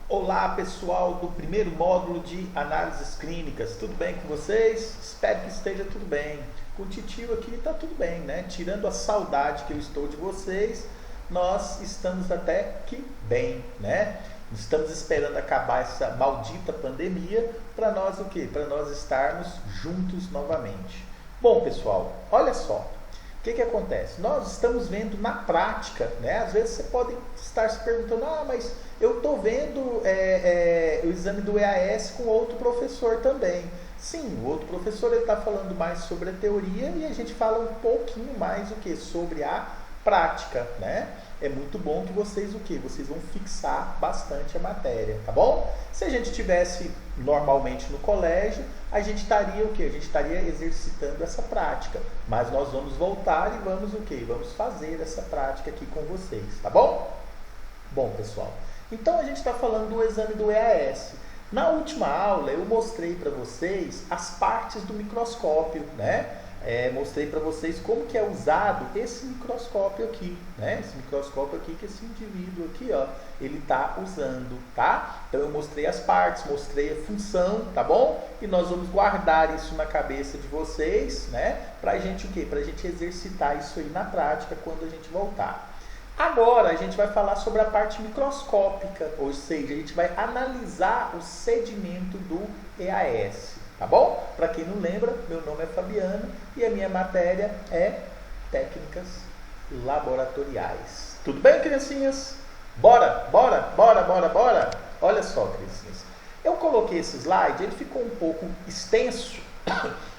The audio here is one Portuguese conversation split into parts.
Olá pessoal do primeiro módulo de análises clínicas, tudo bem com vocês? Espero que esteja tudo bem. Com o titio aqui está tudo bem, né? Tirando a saudade que eu estou de vocês, nós estamos até que bem, né? Estamos esperando acabar essa maldita pandemia para nós o quê? Para nós estarmos juntos novamente. Bom pessoal, olha só. O que acontece? Nós estamos vendo na prática, né? Às vezes você pode estar se perguntando, mas eu estou vendo o exame do EAS com outro professor também. Sim, o outro professor está falando mais sobre a teoria e a gente fala um pouquinho mais o que? Sobre a prática, né? É muito bom que vocês Vocês vão fixar bastante a matéria, tá bom? Se a gente tivesse normalmente no colégio, a gente estaria A gente estaria exercitando essa prática. Mas nós vamos voltar e vamos Vamos fazer essa prática aqui com vocês, tá bom? Bom, pessoal, então a gente está falando do exame do EAS. Na última aula eu mostrei para vocês as partes do microscópio, né? Mostrei para vocês como que é usado esse microscópio aqui, né? Esse microscópio aqui que esse indivíduo aqui, ó, ele está usando, tá? Então eu mostrei as partes, mostrei a função, tá bom? E nós vamos guardar isso na cabeça de vocês, né? Pra gente Pra gente exercitar isso aí na prática quando a gente voltar. Agora a gente vai falar sobre a parte microscópica, ou seja, a gente vai analisar o sedimento do EAS. Tá bom? Para quem não lembra, meu nome é Fabiano e a minha matéria é Técnicas Laboratoriais. Tudo bem, criancinhas? Bora! Olha só, criancinhas. Eu coloquei esse slide, ele ficou um pouco extenso,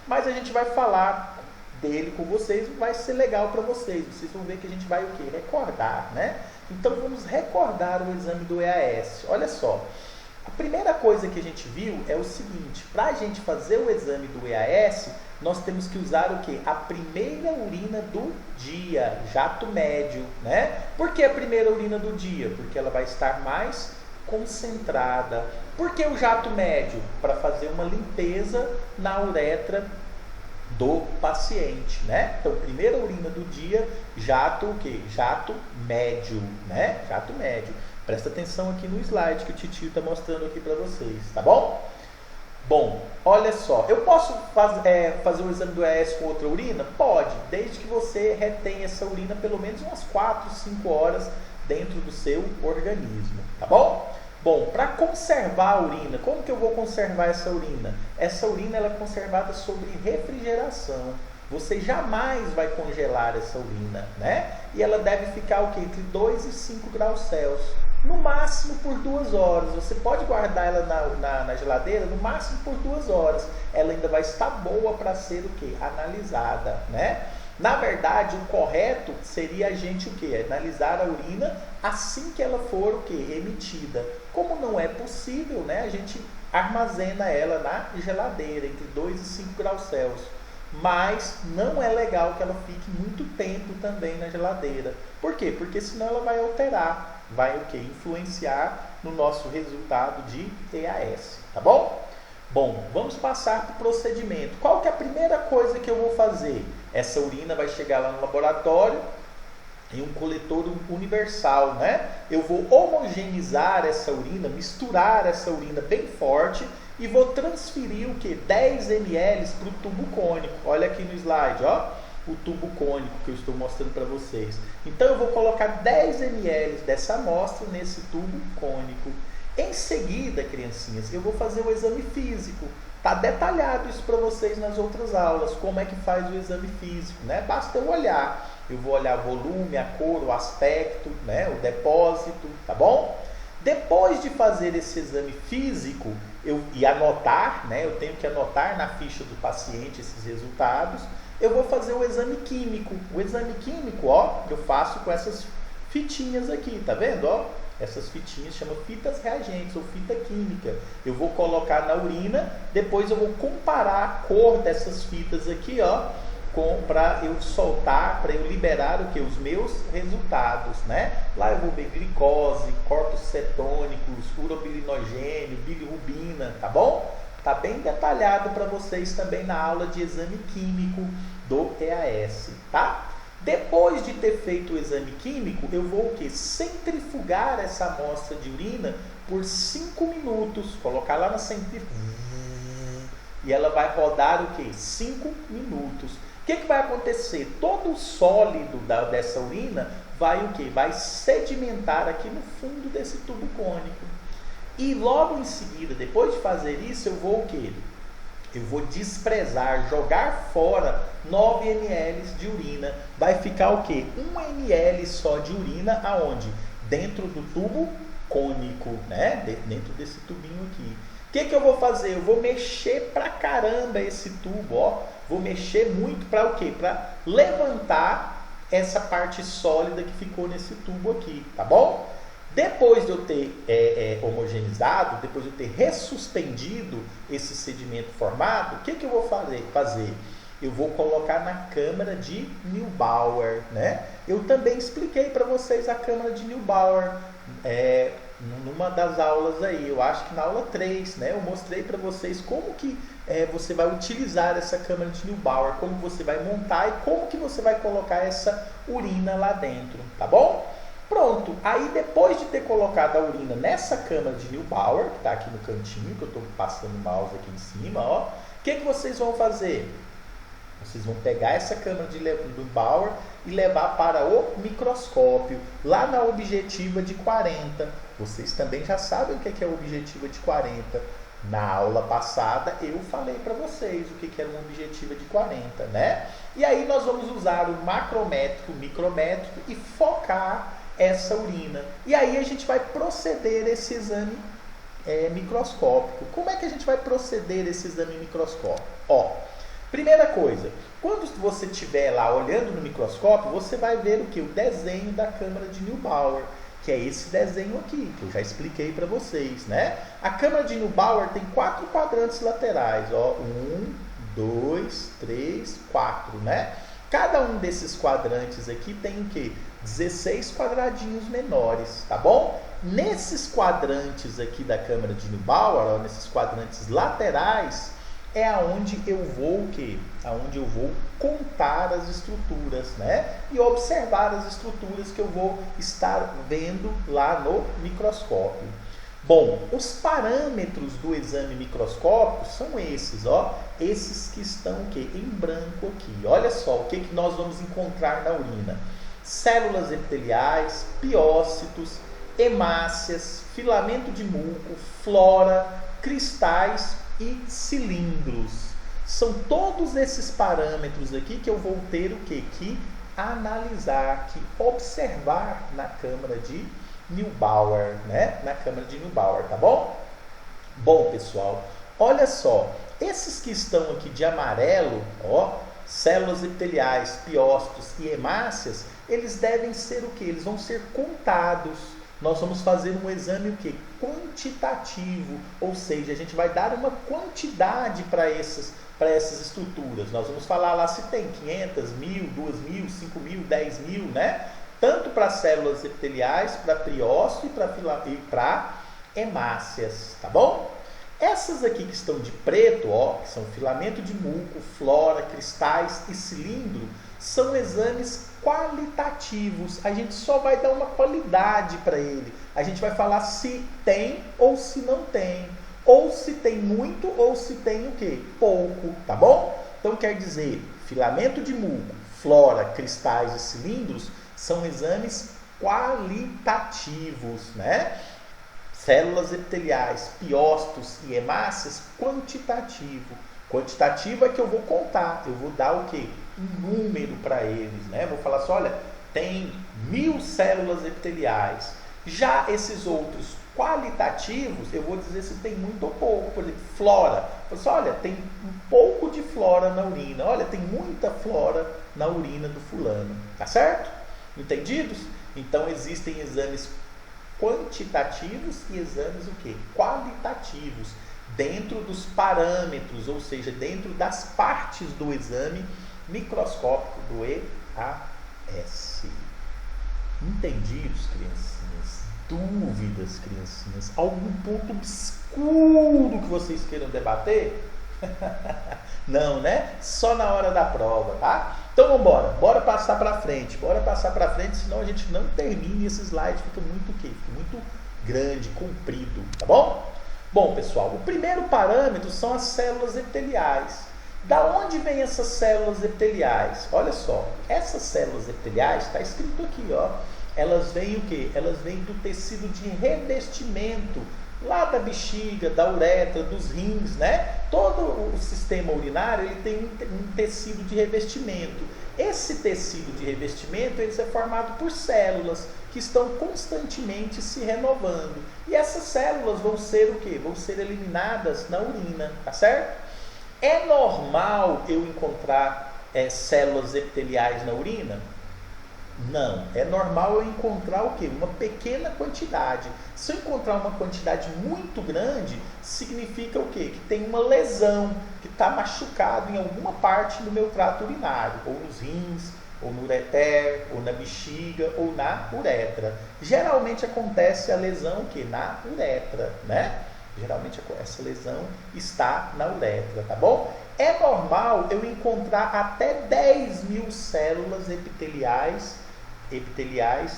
mas a gente vai falar dele com vocês, vai ser legal para vocês. Vocês vão ver que a gente vai recordar, né? Então vamos recordar o exame do EAS. Olha só. A primeira coisa que a gente viu é o seguinte: para a gente fazer o exame do EAS, nós temos que usar a primeira urina do dia, jato médio, né? Por que a primeira urina do dia? Porque ela vai estar mais concentrada. Por que o jato médio? Para fazer uma limpeza na uretra do paciente, né? Então, primeira urina do dia, jato Jato médio, né? Jato médio. Presta atenção aqui no slide que o titio está mostrando aqui para vocês, tá bom? Bom, olha só, eu posso fazer o exame do EAS com outra urina? Pode, desde que você retenha essa urina pelo menos umas 4, 5 horas dentro do seu organismo, tá bom? Bom, para conservar a urina, como que eu vou conservar essa urina? Essa urina ela é conservada sobre refrigeração. Você jamais vai congelar essa urina, né? E ela deve ficar entre 2 e 5 graus Celsius. No máximo por 2 horas. Você pode guardar ela na geladeira no máximo por 2 horas. Ela ainda vai estar boa para ser analisada, né? Na verdade, o correto seria a gente analisar a urina assim que ela for emitida. Como não é possível, né? A gente armazena ela na geladeira entre 2 e 5 graus Celsius. Mas não é legal que ela fique muito tempo também na geladeira. Por quê? Porque senão ela vai alterar, vai influenciar no nosso resultado de EAS, tá bom? Bom, vamos passar para o procedimento. Qual que é a primeira coisa que eu vou fazer? Essa urina vai chegar lá no laboratório em um coletor universal, né? Eu vou homogeneizar essa urina, misturar essa urina bem forte e vou transferir 10 ml para o tubo cônico. Olha aqui no slide, ó, o tubo cônico que eu estou mostrando para vocês. Então eu vou colocar 10 ml dessa amostra nesse tubo cônico. Em seguida, criancinhas, eu vou fazer o exame físico. Tá detalhado isso para vocês nas outras aulas, como é que faz o exame físico, né? Basta eu olhar. Eu vou olhar o volume, a cor, o aspecto, né? O depósito, tá bom? Depois de fazer esse exame físico e anotar, né? Eu tenho que anotar na ficha do paciente esses resultados. Eu vou fazer o exame químico. O exame químico, ó, eu faço com essas fitinhas aqui, tá vendo, ó? Essas fitinhas chamam fitas reagentes ou fita química. Eu vou colocar na urina, depois eu vou comparar a cor dessas fitas aqui, ó, para eu soltar, para eu liberar os meus resultados, né? Lá eu vou ver glicose, corpos cetônicos, urobilinogênio, bilirrubina, tá bom? Tá bem detalhado para vocês também na aula de exame químico do EAS, tá? Depois de ter feito o exame químico, eu vou centrifugar essa amostra de urina por 5 minutos, colocar lá na centrífuga, e ela vai rodar o quê? 5 minutos. O que vai acontecer? Todo o sólido dessa urina vai o quê? Vai sedimentar aqui no fundo desse tubo cônico. E logo em seguida, depois de fazer isso, eu vou o quê? Eu vou desprezar, jogar fora 9 ml de urina. Vai ficar o quê? 1 ml só de urina, aonde? Dentro do tubo cônico, né? Dentro desse tubinho aqui. O que eu vou fazer? Eu vou mexer pra caramba esse tubo, ó. Vou mexer muito para o quê? Para levantar essa parte sólida que ficou nesse tubo aqui, tá bom? Depois de eu ter homogeneizado, depois de eu ter ressuspendido esse sedimento formado, o que eu vou fazer? Eu vou colocar na câmara de Neubauer, né? Eu também expliquei para vocês a câmara de Neubauer, numa das aulas aí, eu acho que na aula 3, né? Eu mostrei para vocês como que você vai utilizar essa câmara de Neubauer, como você vai montar e como que você vai colocar essa urina lá dentro, tá bom? Pronto, aí depois de ter colocado a urina nessa câmara de Neubauer, que está aqui no cantinho, que eu estou passando o mouse aqui em cima, ó, o que vocês vão fazer? Vocês vão pegar essa câmara de Neubauer e levar para o microscópio, lá na objetiva de 40. Vocês também já sabem o que é a objetiva de 40. Na aula passada eu falei para vocês o que era uma objetiva de 40, né? E aí nós vamos usar o macrométrico, o micrométrico e focar essa urina. E aí a gente vai proceder esse exame microscópico. Como é que a gente vai proceder esse exame microscópico? Ó, primeira coisa, quando você estiver lá olhando no microscópio, você vai ver o que? O desenho da câmara de Neubauer, que é esse desenho aqui, que eu já expliquei para vocês, né? A câmara de Neubauer tem 4 quadrantes laterais, ó, 1, 2, 3, 4, né? Cada um desses quadrantes aqui tem o quê? 16 quadradinhos menores, tá bom? Nesses quadrantes aqui da câmara de Neubauer, ó, nesses quadrantes laterais, é aonde eu vou o quê? Aonde eu vou contar as estruturas, né? E observar as estruturas que eu vou estar vendo lá no microscópio. Bom, os parâmetros do exame microscópico são esses, ó. Esses que estão o quê? Em branco aqui. Olha só o que nós vamos encontrar na urina. Células epiteliais, piócitos, hemácias, filamento de muco, flora, cristais e cilindros. São todos esses parâmetros aqui que eu vou ter o quê? Que analisar, que observar na câmara de Neubauer, né? Na câmara de Neubauer, tá bom? Bom, pessoal, olha só, esses que estão aqui de amarelo, ó, células epiteliais, piócitos e hemácias, eles devem ser o quê? Eles vão ser contados. Nós vamos fazer um exame o quê? Quantitativo, ou seja, a gente vai dar uma quantidade para essas estruturas. Nós vamos falar lá se tem 500, 1.000, 2.000, 5.000, 10.000, né? Tanto para células epiteliais, para piócito e para hemácias, tá bom? Essas aqui que estão de preto, ó, que são filamento de muco, flora, cristais e cilindro, são exames qualitativos. A gente só vai dar uma qualidade para ele. A gente vai falar se tem ou se não tem. Ou se tem muito ou se tem o quê? Pouco, tá bom? Então quer dizer, filamento de muco, flora, cristais e cilindros são exames qualitativos, né? Células epiteliais, piócitos e hemácias, quantitativo. Quantitativo é que eu vou contar, eu vou dar o quê? Um número para eles, né? Vou falar assim, olha, tem 1.000 células epiteliais. Já esses outros qualitativos, eu vou dizer se tem muito ou pouco. Por exemplo, flora. Eu falo assim, olha, tem um pouco de flora na urina. Olha, tem muita flora na urina do fulano. Tá certo? Entendidos? Então, existem exames quantitativos e exames o quê? Qualitativos. Dentro dos parâmetros, ou seja, dentro das partes do exame microscópico do EAS. Entendidos, criancinhas? Dúvidas, criancinhas? Algum ponto obscuro que vocês queiram debater? Não, né? Só na hora da prova, tá? Então vamos embora, bora passar para frente, senão a gente não termina esse slide, fica muito o quê? Fica muito grande, comprido, tá bom? Bom, pessoal, o primeiro parâmetro são as células epiteliais. Da onde vêm essas células epiteliais? Olha só, essas células epiteliais, está escrito aqui, ó, elas vêm o quê? Elas vêm do tecido de revestimento, lá da bexiga, da uretra, dos rins, né? Todo o sistema urinário, ele tem um tecido de revestimento. Esse tecido de revestimento, ele é formado por células que estão constantemente se renovando. E essas células vão ser o quê? Vão ser eliminadas na urina, tá certo? É normal eu encontrar células epiteliais na urina? Não. É normal eu encontrar o quê? Uma pequena quantidade. Se eu encontrar uma quantidade muito grande, significa o quê? Que tem uma lesão, que está machucado em alguma parte do meu trato urinário, ou nos rins, ou no ureter, ou na bexiga, ou na uretra. Geralmente acontece a lesão o quê? Na uretra, né? Geralmente essa lesão está na uretra, tá bom? É normal eu encontrar até 10 mil células epiteliais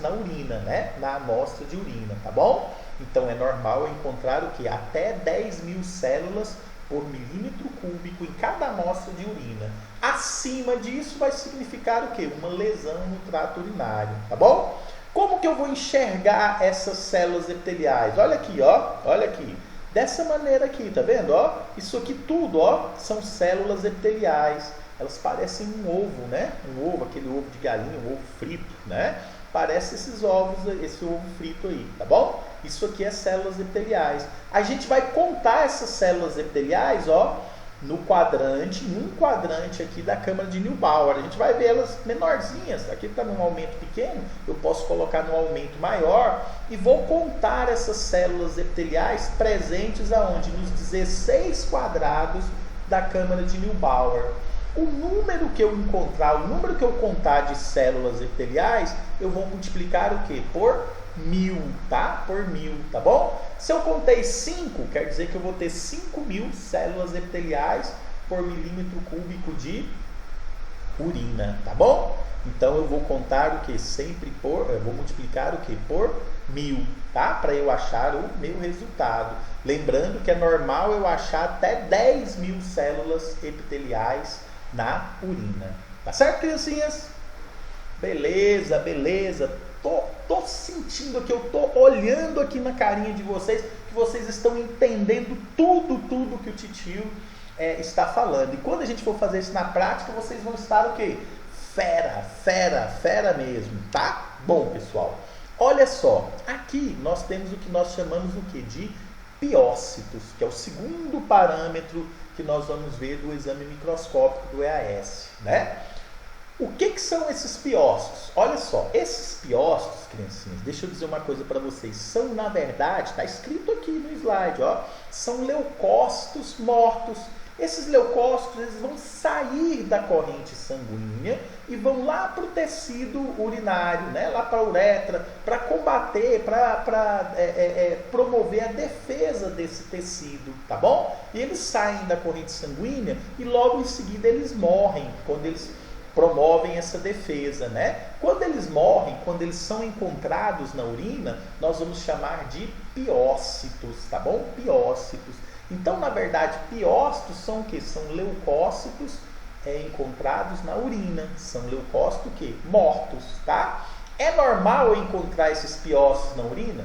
na urina, né? Na amostra de urina, tá bom? Então é normal eu encontrar o que? Até 10 mil células por milímetro cúbico em cada amostra de urina. Acima disso vai significar o que? Uma lesão no trato urinário, tá bom? Como que eu vou enxergar essas células epiteliais? Olha aqui, ó, olha aqui. Dessa maneira aqui, tá vendo? Ó, isso aqui tudo, ó, são células epiteliais. Elas parecem um ovo, né? Um ovo, aquele ovo de galinha, um ovo frito, né? Parece esses ovos, esse ovo frito aí, tá bom? Isso aqui é células epiteliais. A gente vai contar essas células epiteliais, ó, no quadrante, em um quadrante aqui da câmara de Neubauer. A gente vai ver elas menorzinhas. Aqui está num aumento pequeno, eu posso colocar num aumento maior e vou contar essas células epiteliais presentes aonde? Nos 16 quadrados da câmara de Neubauer. O número que eu encontrar, o número que eu contar de células epiteliais, eu vou multiplicar o quê? Por 1000, tá? Por 1000, tá bom? Se eu contei 5, quer dizer que eu vou ter 5.000 células epiteliais por milímetro cúbico de urina, tá bom? Então eu vou contar o que? Sempre por, eu vou multiplicar o que? Por 1000, tá? Para eu achar o meu resultado. Lembrando que é normal eu achar até 10 mil células epiteliais na urina. Tá certo, criancinhas? Beleza, beleza. Tô sentindo aqui, eu tô olhando aqui na carinha de vocês, que vocês estão entendendo tudo que o titio está falando. E quando a gente for fazer isso na prática, vocês vão estar o quê? Fera mesmo, tá? Bom, pessoal, olha só, aqui nós temos o que nós chamamos o quê? De piócitos, que é o segundo parâmetro que nós vamos ver do exame microscópico do EAS, né? O que são esses piócitos? Olha só, esses piócitos, criancinhas, deixa eu dizer uma coisa para vocês, são na verdade, está escrito aqui no slide, ó, são leucócitos mortos. Esses leucócitos eles vão sair da corrente sanguínea e vão lá para o tecido urinário, né? Lá para a uretra, para combater, para promover a defesa desse tecido, tá bom? E eles saem da corrente sanguínea e logo em seguida eles morrem, quando eles promovem essa defesa, né? Quando eles morrem, quando eles são encontrados na urina, nós vamos chamar de piócitos, tá bom? Piócitos. Então, na verdade, piócitos são o quê? São leucócitos encontrados na urina. São leucócitos o quê? Mortos, tá? É normal eu encontrar esses piócitos na urina?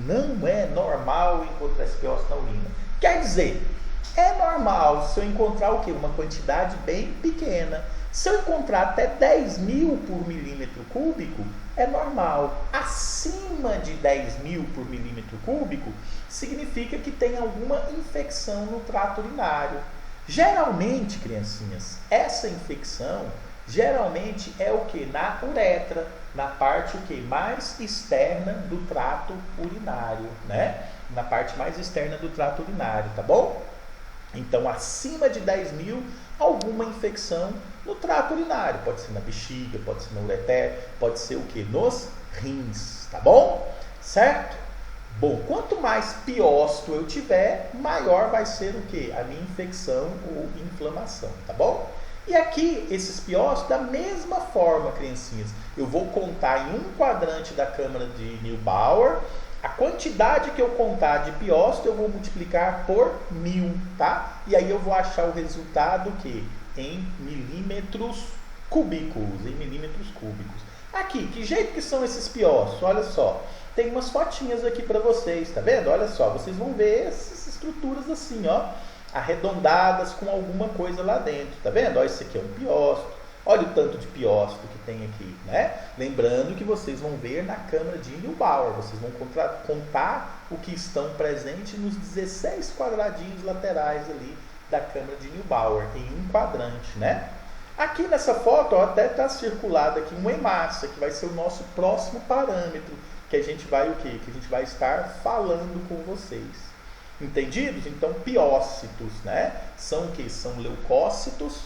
Não é normal eu encontrar esses piócitos na urina. Quer dizer, é normal se eu encontrar o quê? Uma quantidade bem pequena. Se eu encontrar até 10 mil por milímetro cúbico, é normal. Acima de 10 mil por milímetro cúbico, significa que tem alguma infecção no trato urinário. Geralmente, criancinhas, essa infecção geralmente é o que? Na uretra, na parte o que? Mais externa do trato urinário, né? Na parte mais externa do trato urinário, tá bom? Então, acima de 10 mil, alguma infecção no trato urinário. Pode ser na bexiga, pode ser no ureter, pode ser o que? Nos rins, tá bom? Certo? Bom, quanto mais piócito eu tiver, maior vai ser o que? A minha infecção ou inflamação, tá bom? E aqui, esses piócitos, da mesma forma, criancinhas, eu vou contar em um quadrante da câmara de Neubauer, a quantidade que eu contar de piócito eu vou multiplicar por 1000, tá? E aí eu vou achar o resultado que em milímetros cúbicos, Aqui, que jeito que são esses piócitos? Olha só, tem umas fotinhas aqui para vocês, tá vendo? Olha só, vocês vão ver essas estruturas assim, ó, arredondadas com alguma coisa lá dentro, tá vendo? Olha, isso aqui é um piócito. Olha o tanto de piócito que tem aqui, né? Lembrando que vocês vão ver na câmara de Neubauer, vocês vão contar o que estão presentes nos 16 quadradinhos laterais ali da câmara de Neubauer, em um quadrante, né? Aqui nessa foto, ó, até está circulado aqui uma hemácia, que vai ser o nosso próximo parâmetro, que a gente vai o quê? Que a gente vai estar falando com vocês. Entendidos? Então, piócitos, né? São o quê? São leucócitos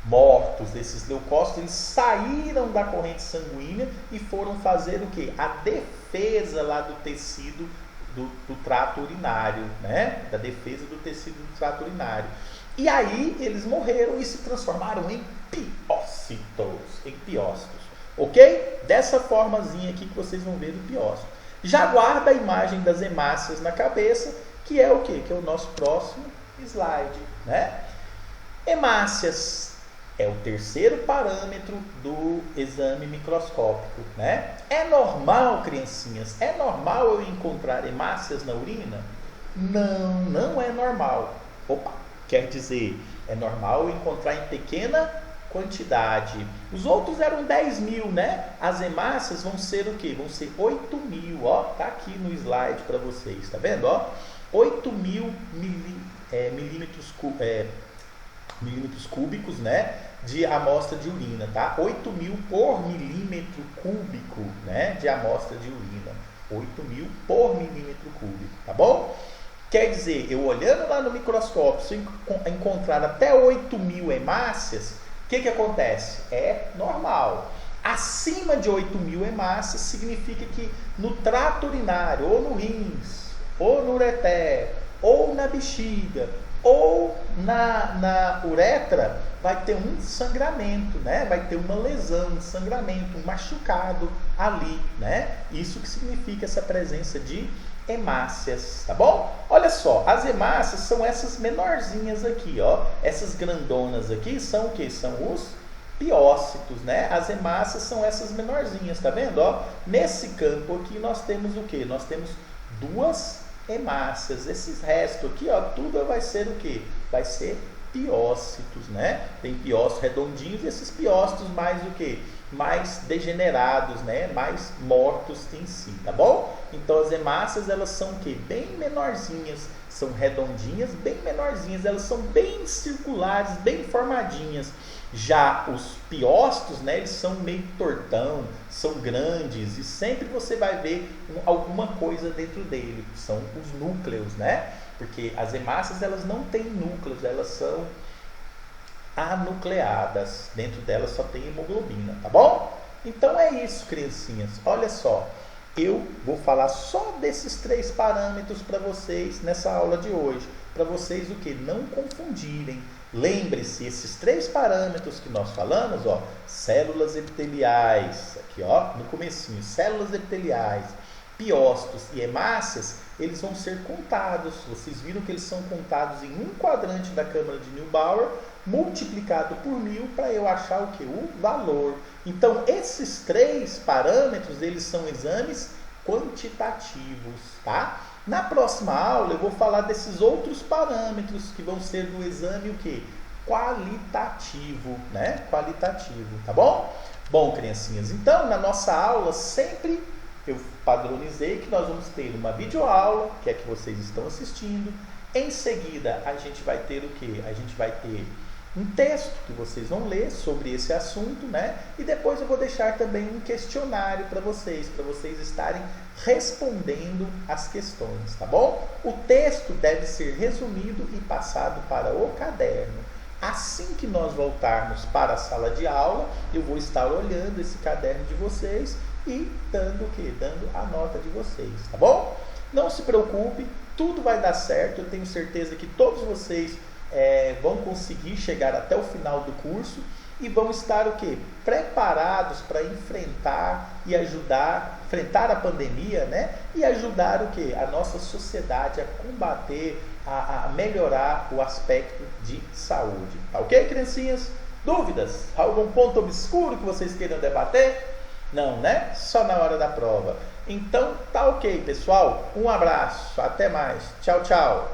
mortos. Esses leucócitos, eles saíram da corrente sanguínea e foram fazer o quê? A defesa lá do tecido do trato urinário, né? Da defesa do tecido do trato urinário. E aí, eles morreram e se transformaram em piócitos, ok? Dessa formazinha aqui que vocês vão ver do piócito. Já guarda a imagem das hemácias na cabeça, que é o quê? Que é o nosso próximo slide, né? Hemácias é o terceiro parâmetro do exame microscópico, né? É normal, criancinhas, é normal eu encontrar hemácias na urina? Não, não é normal. Opa, quer dizer, é normal eu encontrar em pequena quantidade. Os outros eram 10.000, né? As hemácias vão ser o quê? Vão ser 8.000, ó. Tá aqui no slide para vocês, tá vendo, ó? 8.000 milímetros cúbicos, né? De amostra de urina, tá? 8.000 por milímetro cúbico, né? De amostra de urina. 8.000 por milímetro cúbico, tá bom? Quer dizer, eu olhando lá no microscópio, se eu encontrar até 8.000 hemácias, o que acontece? É normal. Acima de 8.000 hemácias significa que no trato urinário, ou no rins, ou no ureter, ou na bexiga, ou na uretra, vai ter um sangramento, né? Vai ter uma lesão, um sangramento, um machucado ali, né? Isso que significa essa presença de hemácias, tá bom? Olha só, as hemácias são essas menorzinhas aqui, ó. Essas grandonas aqui são o que? São os piócitos, né? As hemácias são essas menorzinhas, tá vendo? Ó, nesse campo aqui nós temos o que? Nós temos duas hemácias. Esses restos aqui, ó, tudo vai ser o que? Vai ser piócitos, né? Tem piócitos redondinhos e esses piócitos mais o que? Mais degenerados, né? Mais mortos em si, tá bom? Então as hemácias, elas são o que? Bem menorzinhas, são redondinhas, bem menorzinhas, elas são bem circulares, bem formadinhas. Já os piócitos, né, eles são meio tortão, são grandes e sempre você vai ver alguma coisa dentro dele, são os núcleos, né? Porque as hemácias, elas não têm núcleos, elas são anucleadas, dentro delas só tem hemoglobina, tá bom? Então é isso, criancinhas, olha só, eu vou falar só desses 3 parâmetros para vocês nessa aula de hoje, para vocês o que? Não confundirem. Lembre-se, esses 3 parâmetros que nós falamos, ó, células epiteliais, aqui ó, no comecinho, células epiteliais, piócitos e hemácias, eles vão ser contados. Vocês viram que eles são contados em um quadrante da câmara de Neubauer, multiplicado por 1000 para eu achar o que? O valor. Então, esses 3 parâmetros, eles são exames quantitativos, tá? Na próxima aula eu vou falar desses outros parâmetros que vão ser do exame o quê? Qualitativo, né? Qualitativo, tá bom? Bom, criancinhas, então na nossa aula sempre eu padronizei que nós vamos ter uma videoaula, que é que vocês estão assistindo. Em seguida a gente vai ter o quê? A gente vai ter um texto que vocês vão ler sobre esse assunto, né? E depois eu vou deixar também um questionário para vocês estarem respondendo as questões, tá bom? O texto deve ser resumido e passado para o caderno. Assim que nós voltarmos para a sala de aula, eu vou estar olhando esse caderno de vocês e dando o quê? Dando a nota de vocês, tá bom? Não se preocupe, tudo vai dar certo, eu tenho certeza que todos vocês vão conseguir chegar até o final do curso e vão estar o quê? Preparados para enfrentar e ajudar, enfrentar a pandemia, né? E ajudar o quê? A nossa sociedade a combater, a melhorar o aspecto de saúde. Tá ok, criancinhas? Dúvidas? Algum ponto obscuro que vocês queiram debater? Não, né? Só na hora da prova. Então, tá ok, pessoal? Um abraço, até mais. Tchau, tchau.